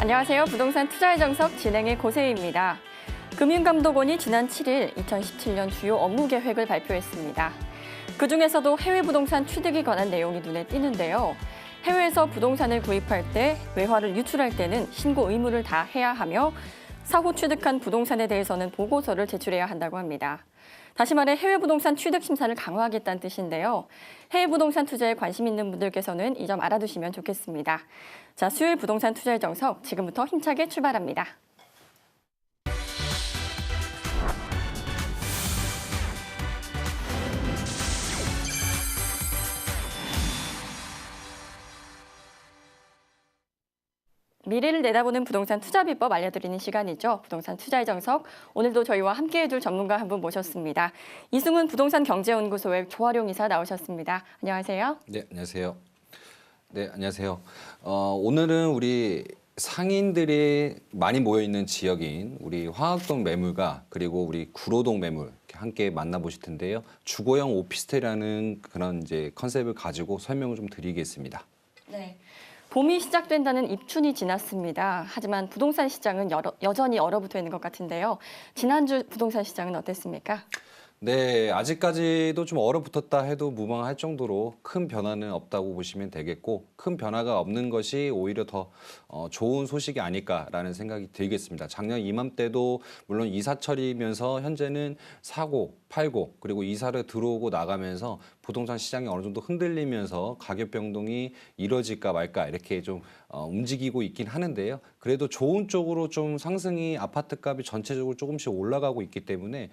안녕하세요. 부동산 투자의 정석 진행의 고세희입니다. 금융감독원이 지난 7일 2017년 주요 업무 계획을 발표했습니다. 그중에서도 해외 부동산 취득에 관한 내용이 눈에 띄는데요. 해외에서 부동산을 구입할 때, 외화를 유출할 때는 신고 의무를 다 해야 하며 사후 취득한 부동산에 대해서는 보고서를 제출해야 한다고 합니다. 다시 말해 해외 부동산 취득 심사를 강화하겠다는 뜻인데요. 해외 부동산 투자에 관심 있는 분들께서는 이 점 알아두시면 좋겠습니다. 자, 수요일 부동산 투자의 정석 지금부터 힘차게 출발합니다. 미래를 내다보는 부동산 투자 비법 알려드리는 시간이죠. 부동산 투자의 정석. 오늘도 저희와 함께해줄 전문가 한 분 모셨습니다. 이승훈 부동산 경제연구소의 조아룡 이사 나오셨습니다. 안녕하세요. 네, 안녕하세요. 네, 안녕하세요. 오늘은 우리 상인들이 많이 모여 있는 지역인 우리 화학동 매물과 그리고 우리 구로동 매물 함께 만나보실 텐데요. 주거형 오피스텔이라는 그런 이제 컨셉을 가지고 설명을 좀 드리겠습니다. 네. 봄이 시작된다는 입춘이 지났습니다. 하지만 부동산 시장은 여전히 얼어붙어 있는 것 같은데요. 지난주 부동산 시장은 어땠습니까? 네, 아직까지도 좀 얼어붙었다 해도 무방할 정도로 큰 변화는 없다고 보시면 되겠고, 큰 변화가 없는 것이 오히려 더 좋은 소식이 아닐까라는 생각이 들겠습니다. 작년 이맘때도 물론 이사철이면서 현재는 사고, 팔고, 그리고 이사를 들어오고 나가면서 부동산 시장이 어느 정도 흔들리면서 가격 변동이 이뤄질까 말까 이렇게 좀 움직이고 있긴 하는데요. 그래도 좋은 쪽으로 좀 상승이 아파트 값이 전체적으로 조금씩 올라가고 있기 때문에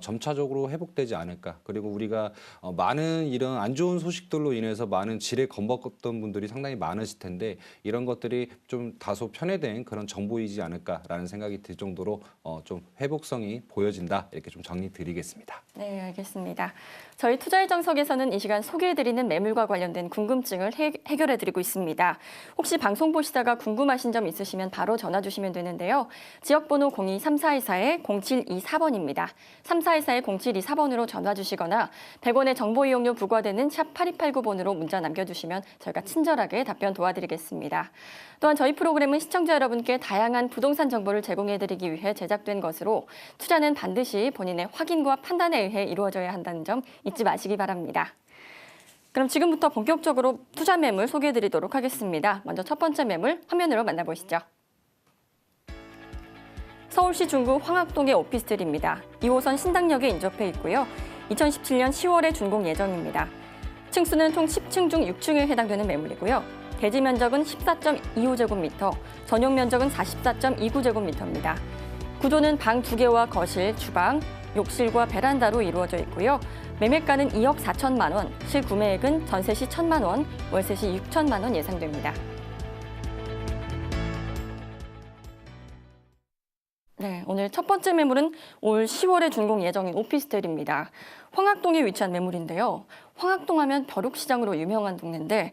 점차적으로 회복되지 않을까. 그리고 우리가 많은 이런 안 좋은 소식들로 인해서 많은 지레 겁먹었던 분들이 상당히 많으실 텐데 이런 것들이 좀 다소 편애된 그런 정보이지 않을까라는 생각이 들 정도로 좀 회복성이 보여진다. 이렇게 좀 정리 드리겠습니다. 네, 알겠습니다. 저희 투자의 정석에서는 이 시간 소개해드리는 매물과 관련된 궁금증을 해결해드리고 있습니다. 혹시 방송 보시다가 궁금하신 점 있으시면 바로 전화 주시면 되는데요. 지역번호 02-3424-0724번입니다. 3424-0724번으로 전화 주시거나 100원의 정보 이용료 부과되는 샵 8289번으로 문자 남겨주시면 저희가 친절하게 답변 도와드리겠습니다. 또한 저희 프로그램은 시청자 여러분께 다양한 부동산 정보를 제공해드리기 위해 제작된 것으로 투자는 반드시 본인의 확인과 판단에 의해 이루어져야 한다는 점 잊지 마시기 바랍니다. 그럼 지금부터 본격적으로 투자 매물 소개해드리도록 하겠습니다. 먼저 첫 번째 매물 화면으로 만나보시죠. 서울시 중구 황학동의 오피스텔입니다. 2호선 신당역에 인접해 있고요. 2017년 10월에 준공 예정입니다. 층수는 총 10층 중 6층에 해당되는 매물이고요. 대지 면적은 14.25제곱미터, 전용 면적은 44.29제곱미터입니다. 구조는 방 2개와 거실, 주방, 욕실과 베란다로 이루어져 있고요. 매매가는 2억 4천만 원, 실구매액은 전세시 1천만 원, 월세시 6천만 원 예상됩니다. 네, 오늘 첫 번째 매물은 올 10월에 준공 예정인 오피스텔입니다. 황학동에 위치한 매물인데요. 황학동 하면 벼룩시장으로 유명한 동네인데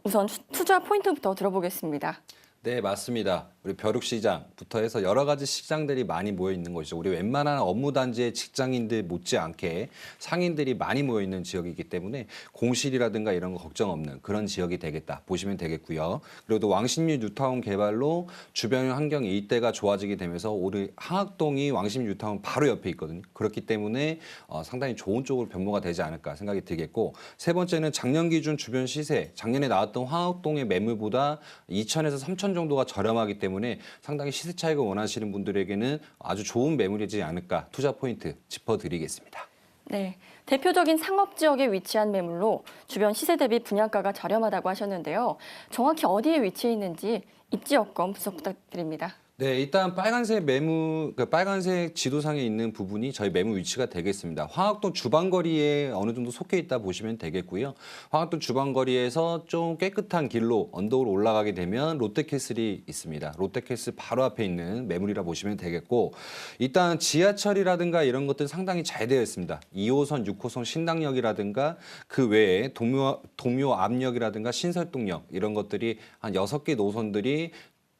우선 투자 포인트부터 들어보겠습니다. 네, 맞습니다. 우리 벼룩시장부터 해서 여러 가지 시장들이 많이 모여 있는 곳이죠. 우리 웬만한 업무단지의 직장인들 못지않게 상인들이 많이 모여 있는 지역이기 때문에 공실이라든가 이런 거 걱정 없는 그런 지역이 되겠다 보시면 되겠고요. 그리고 또 왕십리 뉴타운 개발로 주변 환경 일대가 좋아지게 되면서 우리 황학동이 왕십리 뉴타운 바로 옆에 있거든요. 그렇기 때문에 상당히 좋은 쪽으로 변모가 되지 않을까 생각이 들겠고, 세 번째는 작년 기준 주변 시세, 작년에 나왔던 황학동의 매물보다 2천에서 3천 정도가 저렴하기 때문에 상당히 시세 차익을 원하시는 분들에게는 아주 좋은 매물이지 않을까 투자 포인트 짚어드리겠습니다. 네, 대표적인 상업지역에 위치한 매물로 주변 시세 대비 분양가가 저렴하다고 하셨는데요. 정확히 어디에 위치해 있는지 입지 여건 분석 부탁드립니다. 네, 일단 빨간색 매물, 빨간색 지도상에 있는 부분이 저희 매물 위치가 되겠습니다. 황학동 주방거리에 어느 정도 속해 있다 보시면 되겠고요. 황학동 주방거리에서 좀 깨끗한 길로 언덕으로 올라가게 되면 롯데캐슬이 있습니다. 롯데캐슬 바로 앞에 있는 매물이라 보시면 되겠고, 일단 지하철이라든가 이런 것들 상당히 잘 되어 있습니다. 2호선, 6호선 신당역이라든가 그 외에 동묘 압역이라든가 신설동역 이런 것들이 한 6개 노선들이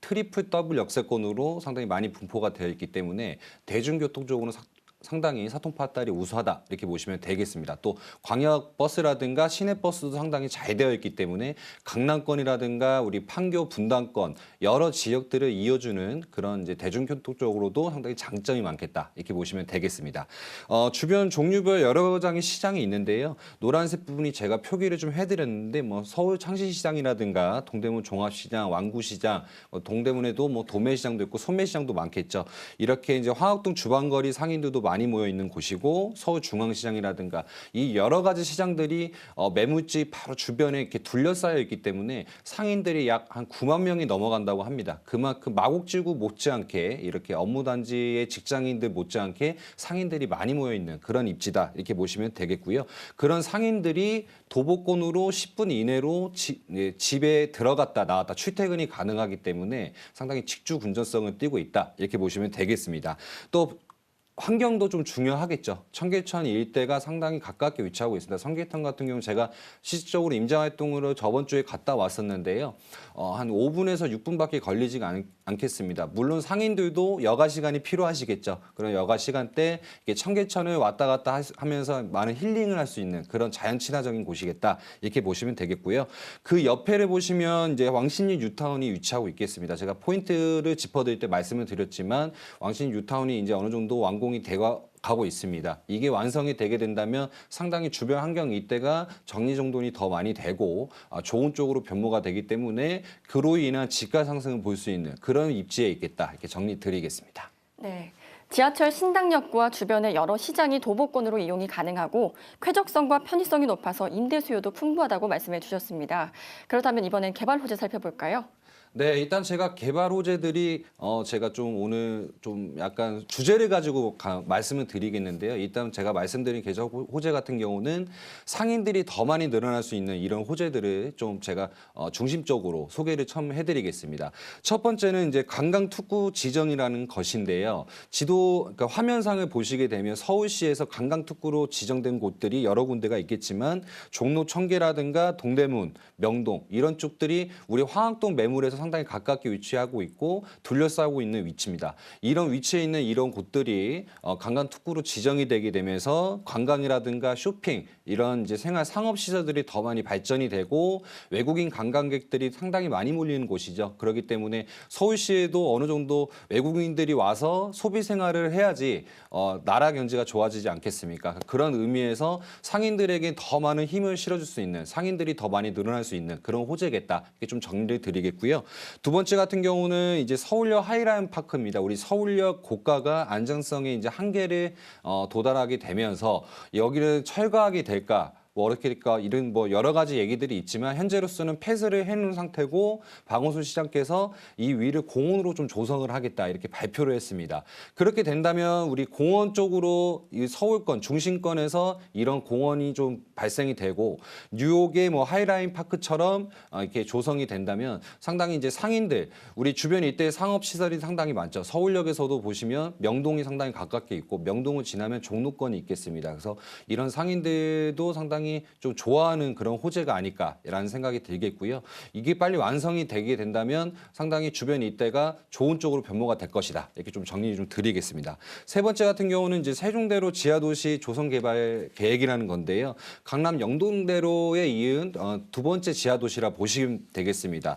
트리플 더블 역세권으로 상당히 많이 분포가 되어 있기 때문에 대중교통 쪽으로는 상당히 사통팔달이 우수하다 이렇게 보시면 되겠습니다. 또 광역버스라든가 시내버스도 상당히 잘 되어 있기 때문에 강남권이라든가 우리 판교 분당권 여러 지역들을 이어주는 그런 이제 대중교통 쪽으로도 상당히 장점이 많겠다 이렇게 보시면 되겠습니다. 주변 종류별 여러 장의 시장이 있는데요. 노란색 부분이 제가 표기를 좀 해드렸는데 뭐 서울 창시시장이라든가 동대문 종합시장, 왕구시장, 동대문에도 뭐 도매시장도 있고 소매시장도 많겠죠. 이렇게 이제 화학동 주방거리 상인들도 많이 모여 있는 곳이고 서울 중앙시장이라든가 이 여러 가지 시장들이 매물지 바로 주변에 이렇게 둘러싸여 있기 때문에 상인들이 약 한 9만 명이 넘어간다고 합니다. 그만큼 마곡지구 못지않게 이렇게 업무단지의 직장인들 못지않게 상인들이 많이 모여 있는 그런 입지다 이렇게 보시면 되겠고요. 그런 상인들이 도보권으로 10분 이내로 집에 들어갔다 나왔다 출퇴근이 가능하기 때문에 상당히 직주 군전성을 띠고 있다 이렇게 보시면 되겠습니다. 또 환경도 좀 중요하겠죠. 청계천 일대가 상당히 가깝게 위치하고 있습니다. 청계천 같은 경우는 제가 실질적으로 임장활동으로 저번 주에 갔다 왔었는데요. 한 5분에서 6분밖에 걸리지가 않겠습니다. 물론 상인들도 여가 시간이 필요하시겠죠. 그런 여가 시간 때 청계천을 왔다 갔다 하면서 많은 힐링을 할 수 있는 그런 자연 친화적인 곳이겠다. 이렇게 보시면 되겠고요. 그 옆에를 보시면 이제 왕십리 뉴타운이 위치하고 있겠습니다. 제가 포인트를 짚어드릴 때 말씀을 드렸지만 왕십리 뉴타운이 이제 어느 정도 완공이 가고 있습니다. 이게 완성이 되게 된다면 상당히 주변 환경 이때가 정리정돈이 더 많이 되고 좋은 쪽으로 변모가 되기 때문에 그로 인한 집가 상승을 볼 수 있는 그런 입지에 있겠다. 이렇게 정리 드리겠습니다. 네. 지하철 신당역과 주변의 여러 시장이 도보권으로 이용이 가능하고 쾌적성과 편의성이 높아서 임대 수요도 풍부하다고 말씀해 주셨습니다. 그렇다면 이번엔 개발 호재 살펴볼까요? 네, 일단 제가 개발 호재들이 제가 좀 오늘 좀 약간 주제를 가지고 말씀을 드리겠는데요. 일단 제가 말씀드린 개발 호재 같은 경우는 상인들이 더 많이 늘어날 수 있는 이런 호재들을 좀 제가 중심적으로 소개를 처음 해드리겠습니다. 첫 번째는 이제 관광 특구 지정이라는 것인데요. 그러니까 화면상을 보시게 되면 서울시에서 관광 특구로 지정된 곳들이 여러 군데가 있겠지만 종로 청계라든가 동대문, 명동 이런 쪽들이 우리 화학동 매물에서 상당히 가깝게 위치하고 있고 둘러싸고 있는 위치입니다. 이런 위치에 있는 이런 곳들이 관광 특구로 지정이 되게 되면서 관광이라든가 쇼핑 이런 이제 생활 상업 시설들이 더 많이 발전이 되고 외국인 관광객들이 상당히 많이 몰리는 곳이죠. 그렇기 때문에 서울시에도 어느 정도 외국인들이 와서 소비 생활을 해야지 나라 경제가 좋아지지 않겠습니까? 그런 의미에서 상인들에게 더 많은 힘을 실어줄 수 있는 상인들이 더 많이 늘어날 수 있는 그런 호재겠다. 이렇게 좀 정리를 드리겠고요. 두 번째 같은 경우는 이제 서울역 하이라인 파크입니다. 우리 서울역 고가가 안정성의 이제 한계를 도달하게 되면서 여기를 철거하게 될까? 어렵게니까 이런 뭐 여러 가지 얘기들이 있지만 현재로서는 폐쇄를 해놓은 상태고 박원순 시장께서 이 위를 공원으로 좀 조성을 하겠다 이렇게 발표를 했습니다. 그렇게 된다면 우리 공원 쪽으로 이 서울권 중심권에서 이런 공원이 좀 발생이 되고 뉴욕의 뭐 하이라인 파크처럼 이렇게 조성이 된다면 상당히 이제 상인들 우리 주변 일대 상업 시설이 상당히 많죠. 서울역에서도 보시면 명동이 상당히 가깝게 있고 명동을 지나면 종로권이 있겠습니다. 그래서 이런 상인들도 상당히 좀 좋아하는 그런 호재가 아닐까라는 생각이 들겠고요. 이게 빨리 완성이 되게 된다면 상당히 주변 일대가 좋은 쪽으로 변모가 될 것이다. 이렇게 좀 정리 좀 드리겠습니다. 세 번째 같은 경우는 이제 세종대로 지하도시 조성개발 계획이라는 건데요. 강남 영동대로에 이은 두 번째 지하도시라 보시면 되겠습니다.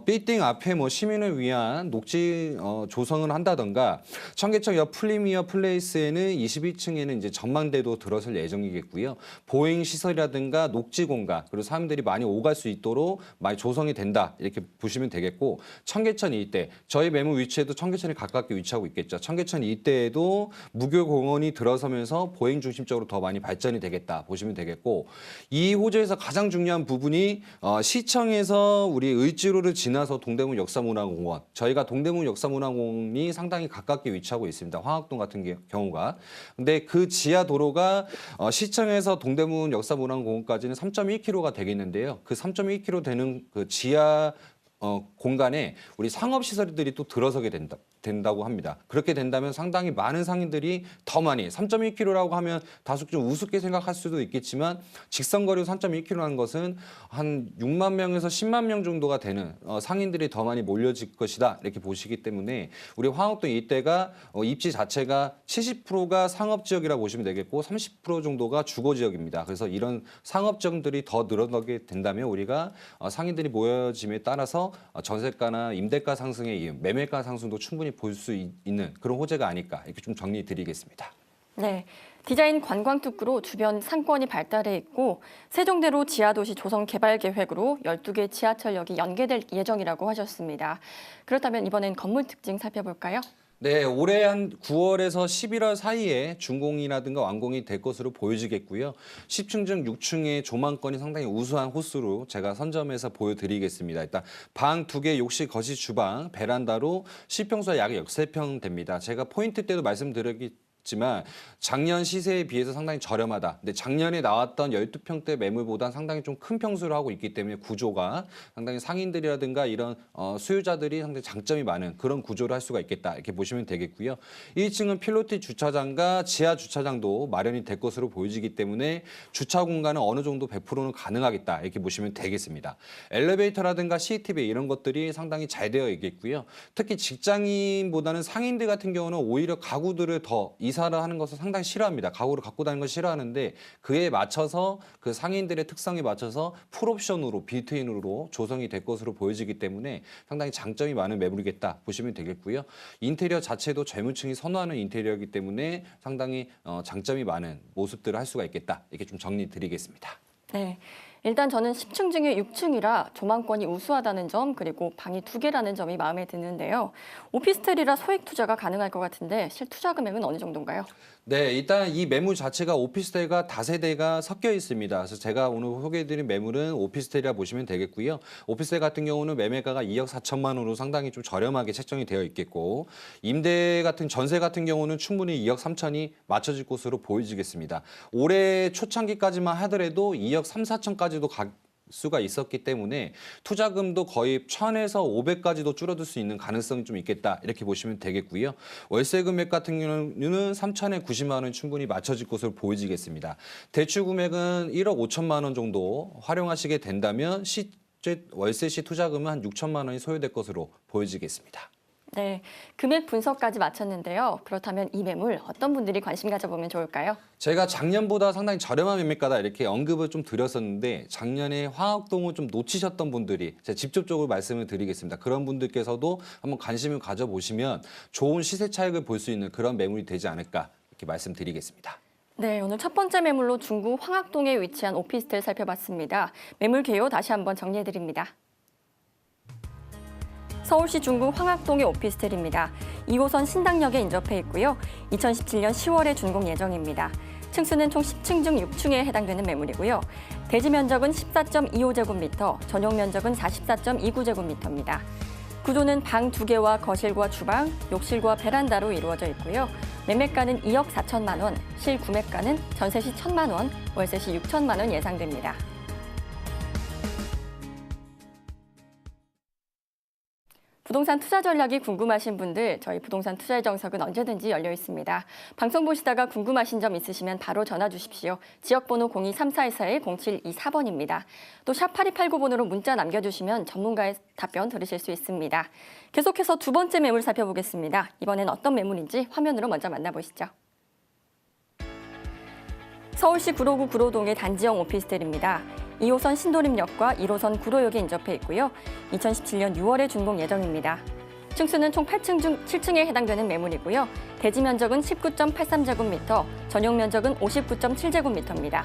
빌딩 앞에 뭐 시민을 위한 녹지 조성을 한다던가 청계천 옆 프리미어 플레이스에는 22층에는 이제 전망대도 들어설 예정이겠고요. 보행 시설이라든가 녹지 공간 그리고 사람들이 많이 오갈 수 있도록 많이 조성이 된다 이렇게 보시면 되겠고 청계천 일대 저희 매물 위치에도 청계천이 가깝게 위치하고 있겠죠. 청계천 일대에도 무교공원이 들어서면서 보행 중심적으로 더 많이 발전이 되겠다 보시면 되겠고 이 호재에서 가장 중요한 부분이 시청에서 우리 을지로를 지나서 동대문 역사문화공원 저희가 동대문 역사문화공원이 상당히 가깝게 위치하고 있습니다. 황학동 같은 경우가 근데 그 지하 도로가 시청에서 동대문 역사문화공원까지는 3.1km가 되겠는데요. 그 3.1km 되는 그 지하 공간에 우리 상업시설들이 또 들어서게 된다고 합니다. 그렇게 된다면 상당히 많은 상인들이 더 많이 3.1km라고 하면 다소 좀 우습게 생각할 수도 있겠지만 직선거리로 3.1km라는 것은 한 6만 명에서 10만 명 정도가 되는 상인들이 더 많이 몰려질 것이다 이렇게 보시기 때문에 우리 황학동 일대가 입지 자체가 70%가 상업 지역이라고 보시면 되겠고 30% 정도가 주거 지역입니다. 그래서 이런 상업정들이 더 늘어나게 된다면 우리가 상인들이 모여짐에 따라서 전세가나 임대가 상승에 이은 매매가 상승도 충분히 볼 수 있는 그런 호재가 아닐까 이렇게 좀 정리드리겠습니다. 네, 디자인 관광특구로 주변 상권이 발달해 있고 세종대로 지하도시 조성 개발 계획으로 12개 지하철역이 연계될 예정이라고 하셨습니다. 그렇다면 이번엔 건물 특징 살펴볼까요? 네, 올해 한 9월에서 11월 사이에 준공이라든가 완공이 될 것으로 보여지겠고요. 10층 중 6층의 조망권이 상당히 우수한 호수로 제가 선점해서 보여드리겠습니다. 일단 방 2개, 욕실, 거실, 주방, 베란다로 실평수가 약 13평 됩니다. 제가 포인트 때도 말씀드렸지만 작년 시세에 비해서 상당히 저렴하다. 근데 작년에 나왔던 12평대 매물보다 상당히 좀 큰 평수를 하고 있기 때문에 구조가 상당히 상인들이라든가 이런 수요자들이 상당히 장점이 많은 그런 구조를 할 수가 있겠다. 이렇게 보시면 되겠고요. 1층은 필로티 주차장과 지하 주차장도 마련이 될 것으로 보여지기 때문에 주차 공간은 어느 정도 100%는 가능하겠다. 이렇게 보시면 되겠습니다. 엘리베이터라든가 CCTV 이런 것들이 상당히 잘 되어 있겠고요. 특히 직장인보다는 상인들 같은 경우는 오히려 가구들을 더 이사를 하는 것을 상당히 싫어합니다. 가구를 갖고 다니는 걸 싫어하는데 그에 맞춰서 그 상인들의 특성에 맞춰서 풀옵션으로 빌트인으로 조성이 될 것으로 보여지기 때문에 상당히 장점이 많은 매물이겠다 보시면 되겠고요. 인테리어 자체도 젊은층이 선호하는 인테리어이기 때문에 상당히 장점이 많은 모습들을 할 수가 있겠다. 이렇게 좀 정리 드리겠습니다. 네, 일단 저는 10층 중에 6층이라 조망권이 우수하다는 점 그리고 방이 2개라는 점이 마음에 드는데요. 오피스텔이라 소액 투자가 가능할 것 같은데 실투자 금액은 어느 정도인가요? 네, 일단 이 매물 자체가 오피스텔과 다세대가 섞여 있습니다. 그래서 제가 오늘 소개해드린 매물은 오피스텔이라 보시면 되겠고요. 오피스텔 같은 경우는 매매가가 2억 4천만 원으로 상당히 좀 저렴하게 책정이 되어 있겠고 임대 같은 전세 같은 경우는 충분히 2억 3천이 맞춰질 것으로 보여지겠습니다. 올해 초창기까지만 하더라도 2억 3, 4천까지도 수가 있었기 때문에 투자금도 거의 1,000에서 500까지도 줄어들 수 있는 가능성이 좀 있겠다 이렇게 보시면 되겠고요. 월세 금액 같은 경우는 3천에 90만 원 충분히 맞춰질 것으로 보여지겠습니다. 대출 금액은 1억 5천만 원 정도 활용하시게 된다면 실제 월세 시 투자금은 한 6천만 원이 소요될 것으로 보여지겠습니다. 네, 금액 분석까지 마쳤는데요. 그렇다면 이 매물 어떤 분들이 관심 가져보면 좋을까요? 제가 작년보다 상당히 저렴한 매매가다 이렇게 언급을 좀 드렸었는데 작년에 황학동을 좀 놓치셨던 분들이 제가 직접적으로 말씀을 드리겠습니다. 그런 분들께서도 한번 관심을 가져보시면 좋은 시세 차익을 볼 수 있는 그런 매물이 되지 않을까 이렇게 말씀드리겠습니다. 네, 오늘 첫 번째 매물로 중구 황학동에 위치한 오피스텔 살펴봤습니다. 매물 개요 다시 한번 정리해드립니다. 서울시 중구 황학동의 오피스텔입니다. 2호선 신당역에 인접해 있고요. 2017년 10월에 준공 예정입니다. 층수는 총 10층 중 6층에 해당되는 매물이고요. 대지 면적은 14.25제곱미터, 전용 면적은 44.29제곱미터입니다. 구조는 방 2개와 거실과 주방, 욕실과 베란다로 이루어져 있고요. 매매가는 2억 4천만 원, 실구매가는 전세 시 1천만 원, 월세 시 6천만 원 예상됩니다. 부동산 투자 전략이 궁금하신 분들 저희 부동산 투자의 정석은 언제든지 열려 있습니다. 방송 보시다가 궁금하신 점 있으시면 바로 전화 주십시오. 지역번호 023441-0724번입니다. 또 샵 8289번으로 문자 남겨주시면 전문가의 답변 들으실 수 있습니다. 계속해서 두 번째 매물 살펴보겠습니다. 이번엔 어떤 매물인지 화면으로 먼저 만나보시죠. 서울시 구로구 구로동의 단지형 오피스텔입니다. 2호선 신도림역과 1호선 구로역에 인접해 있고요. 2017년 6월에 준공 예정입니다. 층수는 총 8층 중 7층에 해당되는 매물이고요. 대지 면적은 19.83제곱미터, 전용 면적은 59.7제곱미터입니다.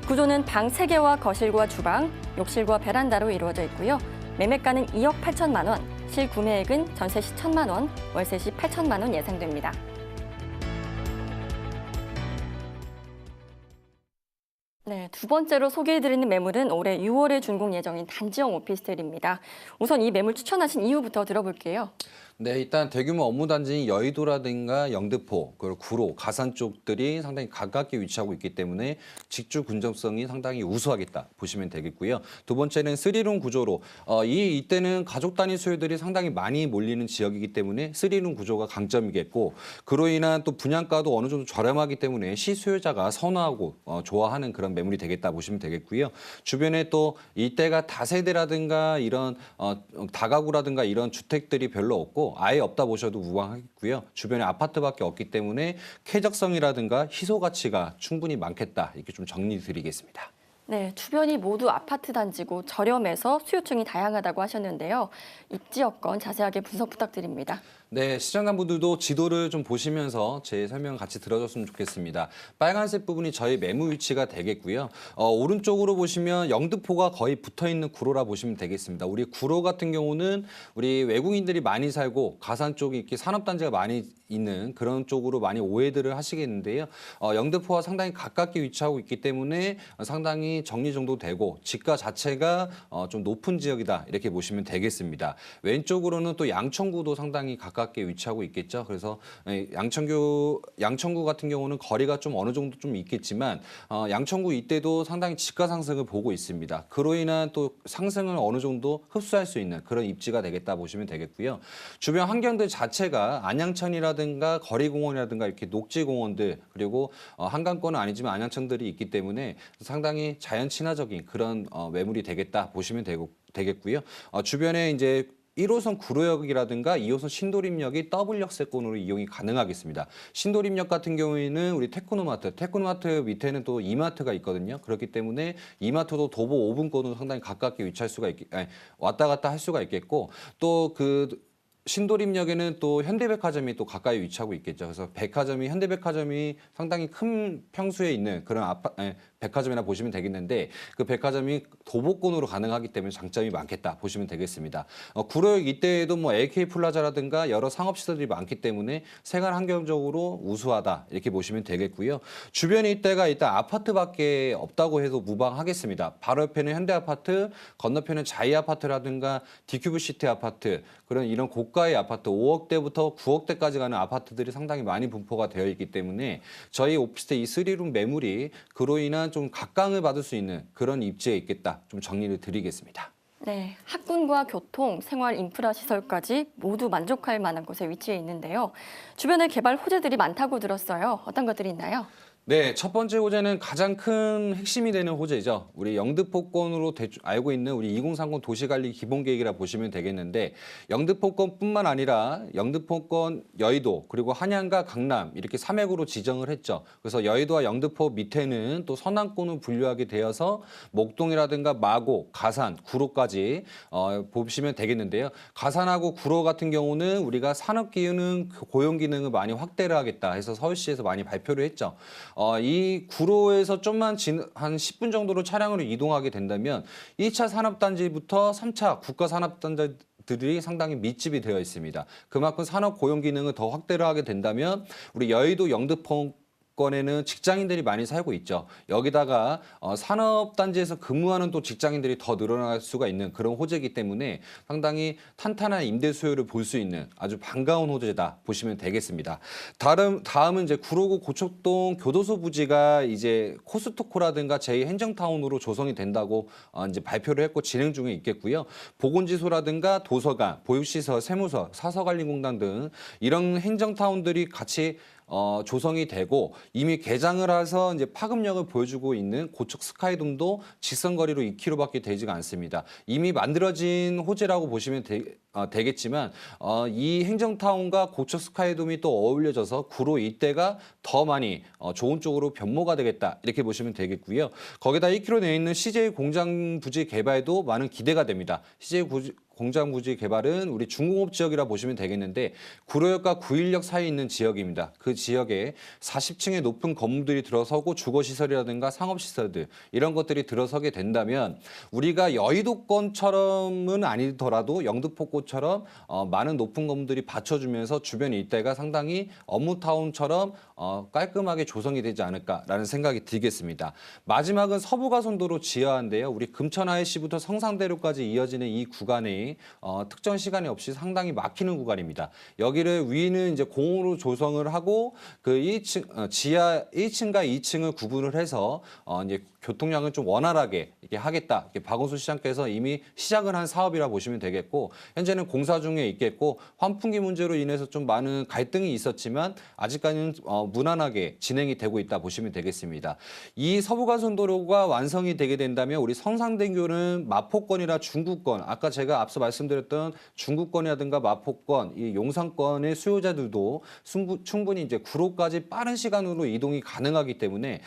구조는 방 3개와 거실과 주방, 욕실과 베란다로 이루어져 있고요. 매매가는 2억 8천만 원, 실구매액은 전세 시 1천만 원, 월세 시 8천만 원 예상됩니다. 네, 두 번째로 소개해드리는 매물은 올해 6월에 준공 예정인 단지형 오피스텔입니다. 우선 이 매물 추천하신 이유부터 들어볼게요. 네, 일단 대규모 업무 단지인 여의도라든가 영등포, 그리고 구로, 가산 쪽들이 상당히 가깝게 위치하고 있기 때문에 직주 근접성이 상당히 우수하겠다 보시면 되겠고요. 두 번째는 쓰리룸 구조로 이때는 가족 단위 수요들이 상당히 많이 몰리는 지역이기 때문에 쓰리룸 구조가 강점이겠고 그로 인한 또 분양가도 어느 정도 저렴하기 때문에 시수요자가 선호하고 좋아하는 그런 매물이 되겠다 보시면 되겠고요. 주변에 또 이때가 다세대라든가 이런 다가구라든가 이런 주택들이 별로 없고 아예 없다 보셔도 무방하겠고요. 주변에 아파트밖에 없기 때문에 쾌적성이라든가 희소 가치가 충분히 많겠다. 이렇게 좀 정리 드리겠습니다. 네, 주변이 모두 아파트 단지고 저렴해서 수요층이 다양하다고 하셨는데요. 입지 여건 자세하게 분석 부탁드립니다. 네, 시청자분들도 지도를 좀 보시면서 제 설명 같이 들어줬으면 좋겠습니다. 빨간색 부분이 저희 매물 위치가 되겠고요. 오른쪽으로 보시면 영등포가 거의 붙어있는 구로라 보시면 되겠습니다. 우리 구로 같은 경우는 우리 외국인들이 많이 살고 가산 쪽이 이렇게 산업단지가 많이 있는 그런 쪽으로 많이 오해들을 하시겠는데요. 영등포와 상당히 가깝게 위치하고 있기 때문에 상당히 정리정돈되고 지가 자체가 좀 높은 지역이다 이렇게 보시면 되겠습니다. 왼쪽으로는 또 양천구도 상당히 가깝게 위치하고 있겠죠. 그래서 양천구 같은 경우는 거리가 좀 어느 정도 좀 있겠지만 양천구 이때도 상당히 지가 상승을 보고 있습니다. 그로 인한 또 상승을 어느 정도 흡수할 수 있는 그런 입지가 되겠다 보시면 되겠고요. 주변 환경들 자체가 안양천이라든가 거리공원이라든가 이렇게 녹지공원들 그리고 한강권은 아니지만 안양천들이 있기 때문에 상당히 자연 친화적인 그런 매물이 되겠다 보시면 되겠고요. 주변에 이제 1호선 구로역이라든가 2호선 신도림역이 더블 역세권으로 이용이 가능하겠습니다. 신도림역 같은 경우에는 우리 테크노마트 밑에는 또 이마트가 있거든요. 그렇기 때문에 이마트도 도보 5분권으로 상당히 가깝게 위치할 수가 왔다 갔다 할 수가 있겠고 또 신도림역에는 또 현대백화점이 또 가까이 위치하고 있겠죠. 그래서 현대백화점이 상당히 큰 평수에 있는 그런 백화점이나 보시면 되겠는데 그 백화점이 도보권으로 가능하기 때문에 장점이 많겠다 보시면 되겠습니다. 구로역 이때에도 뭐 AK 플라자라든가 여러 상업시설들이 많기 때문에 생활 환경적으로 우수하다 이렇게 보시면 되겠고요. 주변에 이때가 일단 아파트밖에 없다고 해도 무방하겠습니다. 바로 옆에는 현대아파트, 건너편은 자이아파트라든가 디큐브시티 아파트 이런 고가의 아파트 5억대부터 9억대까지 가는 아파트들이 상당히 많이 분포가 되어 있기 때문에 저희 오피스텔 이 쓰리룸 매물이 그로 인한 좀 각광을 받을 수 있는 그런 입지에 있겠다. 좀 정리를 드리겠습니다. 네, 학군과 교통, 생활 인프라 시설까지 모두 만족할 만한 곳에 위치해 있는데요. 주변에 개발 호재들이 많다고 들었어요. 어떤 것들이 있나요? 네, 첫 번째 호재는 가장 큰 핵심이 되는 호재죠. 우리 영등포권으로 알고 있는 우리 2030 도시관리 기본계획이라 보시면 되겠는데 영등포권뿐만 아니라 영등포권 여의도 그리고 한양과 강남 이렇게 3핵으로 지정을 했죠. 그래서 여의도와 영등포 밑에는 또 서남권으로 분류하게 되어서 목동이라든가 마곡, 가산, 구로까지 보시면 되겠는데요. 가산하고 구로 같은 경우는 우리가 산업기능, 고용기능을 많이 확대를 하겠다 해서 서울시에서 많이 발표를 했죠. 이 구로에서 좀만 한 10분 정도로 차량으로 이동하게 된다면 1차 산업단지부터 3차 국가산업단지들이 상당히 밀집이 되어 있습니다. 그만큼 산업 고용 기능을 더 확대를 하게 된다면 우리 여의도 영등포권에는 직장인들이 많이 살고 있죠. 여기다가 산업단지에서 근무하는 또 직장인들이 더 늘어날 수가 있는 그런 호재이기 때문에 상당히 탄탄한 임대 수요를 볼 수 있는 아주 반가운 호재다 보시면 되겠습니다. 다음은 이제 구로구 고척동 교도소 부지가 이제 코스트코라든가 제2행정타운으로 조성이 된다고 이제 발표를 했고 진행 중에 있겠고요. 보건지소라든가 도서관, 보육시설, 세무서, 사서관리공단 등 이런 행정타운들이 같이 조성이 되고 이미 개장을 해서 이제 파급력을 보여주고 있는 고척 스카이돔도 직선거리로 2km밖에 되지가 않습니다. 이미 만들어진 호재라고 보시면 되겠지만 이 행정타운과 고척 스카이돔이 또 어울려져서 구로 일대가 더 많이 좋은 쪽으로 변모가 되겠다 이렇게 보시면 되겠고요. 거기다 1km 내에 있는 CJ 공장 부지 개발도 많은 기대가 됩니다. CJ 공장 부지 개발은 우리 중공업 지역이라 보시면 되겠는데 구로역과 구일역 사이에 있는 지역입니다. 그 지역에 40층의 높은 건물들이 들어서고 주거시설이라든가 상업시설들 이런 것들이 들어서게 된다면 우리가 여의도권처럼은 아니더라도 영등포권 것처럼 많은 높은 건물들이 받쳐주면서 주변 일대가 상당히 업무타운처럼 깔끔하게 조성이 되지 않을까라는 생각이 들겠습니다. 마지막은 서부가선도로 지하인데요. 우리 금천 IC부터 성산대로까지 이어지는 이 구간이 특정 시간이 없이 상당히 막히는 구간입니다. 여기를 위는 이제 공으로 조성을 하고 그 1층 지하 1층과 2층을 구분을 해서 이제 교통량을 좀 원활하게 이렇게 하겠다. 이렇게 박원순 시장께서 이미 시작을 한 사업이라 보시면 되겠고 현재는 공사 중에 있겠고 환풍기 문제로 인해서 좀 많은 갈등이 있었지만 아직까지는 무난하게 진행이 되고 있다 보시면 되겠습니다. 이 서부가선도로가 완성이 되게 된다면 우리 성산대교는 마포권이나 중구권 아까 제가 앞서 말씀드렸던 중구권이라든가 마포권, 이 용산권의 수요자들도 충분히 이제 구로까지 빠른 시간으로 이동이 가능하기 때문에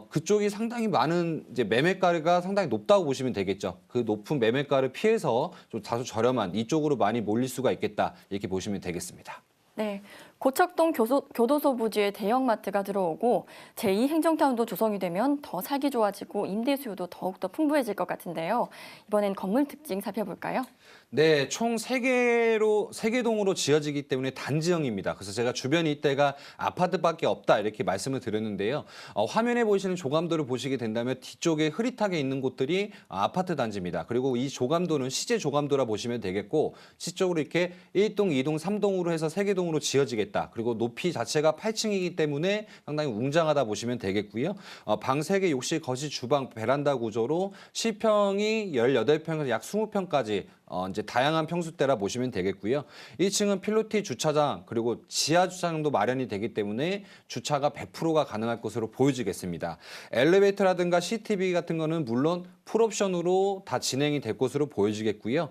그쪽이 상당히 많은 이제 매매가가 상당히 높다고 보시면 되겠죠. 그 높은 매매가를 피해서 좀 다소 저렴한 이쪽으로 많이 몰릴 수가 있겠다 이렇게 보시면 되겠습니다. 네, 고척동 교도소 부지에 대형마트가 들어오고 제2행정타운도 조성이 되면 더 살기 좋아지고 임대 수요도 더욱더 풍부해질 것 같은데요. 이번엔 건물 특징 살펴볼까요? 네, 총 3개 동으로 지어지기 때문에 단지형입니다. 그래서 제가 주변 일대가 아파트밖에 없다 이렇게 말씀을 드렸는데요. 화면에 보시는 조감도를 보시게 된다면 뒤쪽에 흐릿하게 있는 곳들이 아파트 단지입니다. 그리고 이 조감도는 시제 조감도라 보시면 되겠고 시쪽으로 이렇게 1동, 2동, 3동으로 해서 3개 동으로 지어지겠다. 그리고 높이 자체가 8층이기 때문에 상당히 웅장하다 보시면 되겠고요. 방 3개, 욕실, 거실, 주방, 베란다 구조로 실평이 18평에서 약 20평까지 이제 다양한 평수대라 보시면 되겠고요. 1층은 필로티 주차장 그리고 지하 주차장도 마련이 되기 때문에 주차가 100%가 가능할 것으로 보여지겠습니다. 엘리베이터라든가 CCTV 같은 거는 물론 풀옵션으로 다 진행이 될 것으로 보여지겠고요.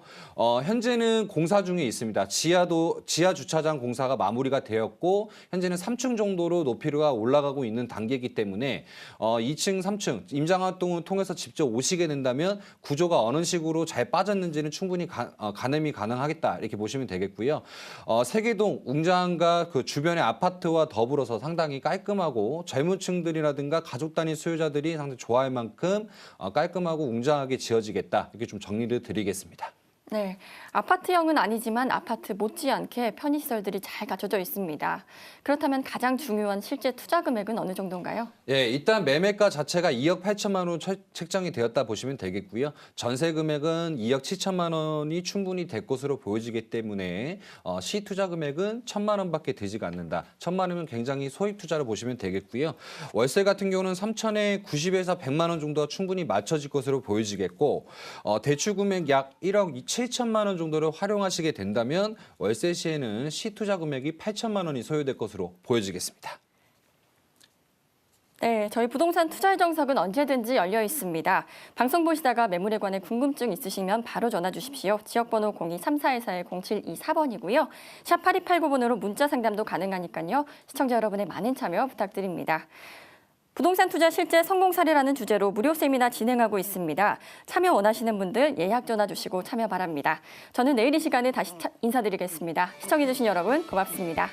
현재는 공사 중에 있습니다. 지하 주차장 공사가 마무리가 되었고 현재는 3층 정도로 높이가 올라가고 있는 단계이기 때문에 2층, 3층 임장 활동을 통해서 직접 오시게 된다면 구조가 어느 식으로 잘 빠졌는지는 충분히 가늠이 가능하겠다 이렇게 보시면 되겠고요. 세계동 웅장함과 그 주변의 아파트와 더불어서 상당히 깔끔하고 젊은 층들이라든가 가족 단위 수요자들이 상당히 좋아할 만큼 깔끔하고 웅장하게 지어지겠다 이렇게 좀 정리를 드리겠습니다. 네, 아파트형은 아니지만 아파트 못지않게 편의시설들이 잘 갖춰져 있습니다. 그렇다면 가장 중요한 실제 투자 금액은 어느 정도인가요? 예, 일단 매매가 자체가 2억 8천만 원 책정이 되었다 보시면 되겠고요. 전세 금액은 2억 7천만 원이 충분히 될 것으로 보여지기 때문에 시투자 금액은 1천만 원밖에 되지가 않는다. 1천만 원이면 굉장히 소액 투자로 보시면 되겠고요. 월세 같은 경우는 3천에 90에서 100만 원 정도가 충분히 맞춰질 것으로 보여지겠고 대출 금액 약 1억 7천만 원 정도를 활용하시게 된다면 월세 시에는 시투자 금액이 8천만 원이 소요될 것으로 보여지겠습니다. 네, 저희 부동산 투자의 정석은 언제든지 열려 있습니다. 방송 보시다가 매물에 관해 궁금증 있으시면 바로 전화 주십시오. 지역번호 02-3414-0724번이고요. 샵 8289번으로 문자 상담도 가능하니까요. 시청자 여러분의 많은 참여 부탁드립니다. 부동산 투자 실제 성공 사례라는 주제로 무료 세미나 진행하고 있습니다. 참여 원하시는 분들 예약 전화 주시고 참여 바랍니다. 저는 내일 이 시간에 다시 인사드리겠습니다. 시청해주신 여러분 고맙습니다.